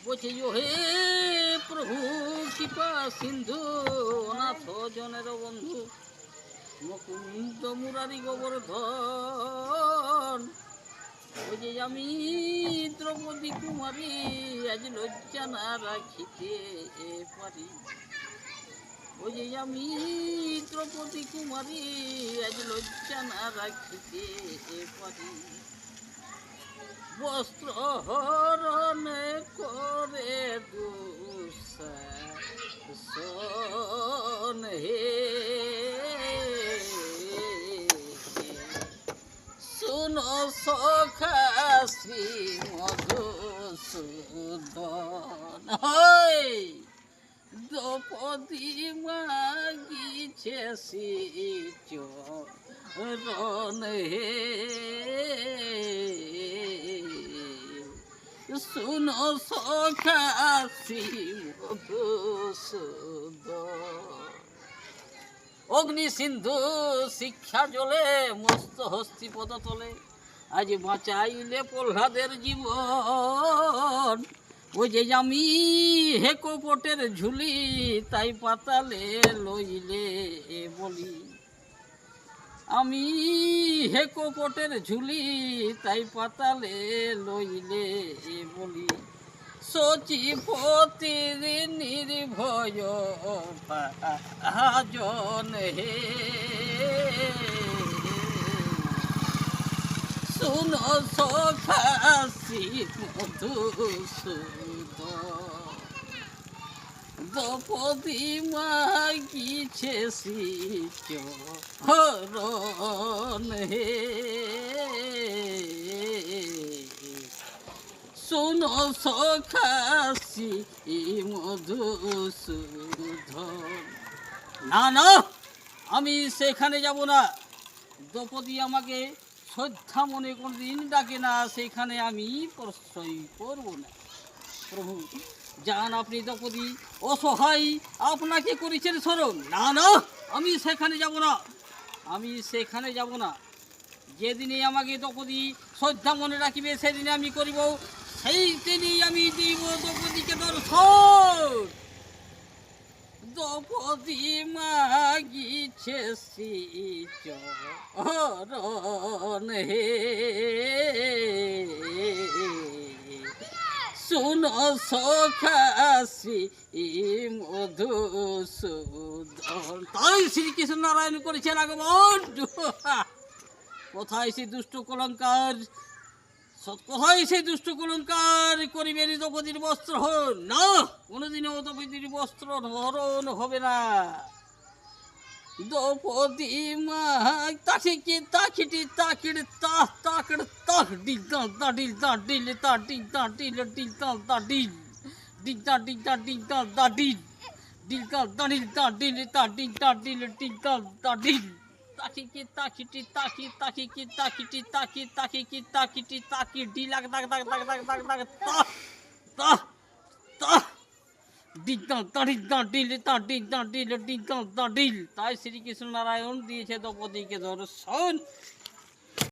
বলছে হে প্রভু কৃপা সিন্ধু অনাথ জনের বন্ধু মুকুন্দ মুরারি গোবর্ধন। বলছে আমি দ্রৌপদী কুমারী আজ লজ্জা না রাখিতে পারি। বলছে আমি দ্রৌপদী কুমারী আজ লজ্জা না রাখিতে পারি। বস্ত্র হরণ করে দুঃশাসন হে শুনো সখা শ্রী মধুসূদন। দ্রৌপদী মাগিছে চরণ হে শুনো সখা শ্রী মধুসূদন। অগ্নি সিন্ধু শিক্ষা জলে মস্ত হস্তি পদ তলে আজ বাঁচাইলে প্রহ্লাদের জীবন। ওই যে আমি হে কপটের ঝুলি তাই পাতালে লইলে বলি। আমি হে কপটের ঝুলি তাই পাতালে লইলে বলি। সচিপতির নির্ভয় ভাজন হে শুনো সখা শ্রী মধুসূদন। দ্রৌপদী মাগিছে চরণ হে শুনো সখা শ্রী মধুসূদন। না না, আমি সেখানে যাব না। দ্রৌপদী আমাকে শ্রদ্ধা মনে কোনদিন ডাকে না, সেখানে আমি প্রশ্রয় করব না। প্রভু যান আপনি দ্রৌপদী অসহায়, আপনাকে করেছেন স্মরণ। না না, আমি সেখানে যাব না, আমি সেখানে যাব না। যেদিনে আমাকে দ্রৌপদী শ্রদ্ধা মনে রাখিবে সেদিনে আমি করিব, সেই দিনই আমি দিব দ্রৌপদীকে দর্শন। দ্রৌপদী মাগিছে চরণ হে শুনো সখা শ্রী মধুসূদন। তাই শ্রীকৃষ্ণ নারায়ণ করেছেন আগমন। কোথায় সেই দুষ্ট কলঙ্কার, কোথায় সেই দুষ্ট কলঙ্কার করিবেন দ্রৌপদীর বস্ত্র হরণ? না, কোনোদিনও দ্রৌপদীর বস্ত্র হরণ হবে না। দ্রৌপদী মা তাকিটি তাকিটি তাকিট তাহ তাকিট তাহ ডিল তা ডিল তা ডিল তা ডিল তা ডিল ডিল তা ডিল ডিল তা ডিল তা ডিল তা ডিল ডিল তা ডিল তা ডিল তা ডিল তা ডিল ডিল তা ডিল তাকিটি তাকিটি তাকি তাকিটি তাকিটি তাকি তাকিটি তাকিটি তাকি ডিলাক দাগ দাগ দাগ দাগ দাগ দাগ তাহ তাহ তাহ তাই শ্রীকৃষ্ণ নারায়ণ দিয়েছে দ্রৌপদীকে দর্শন।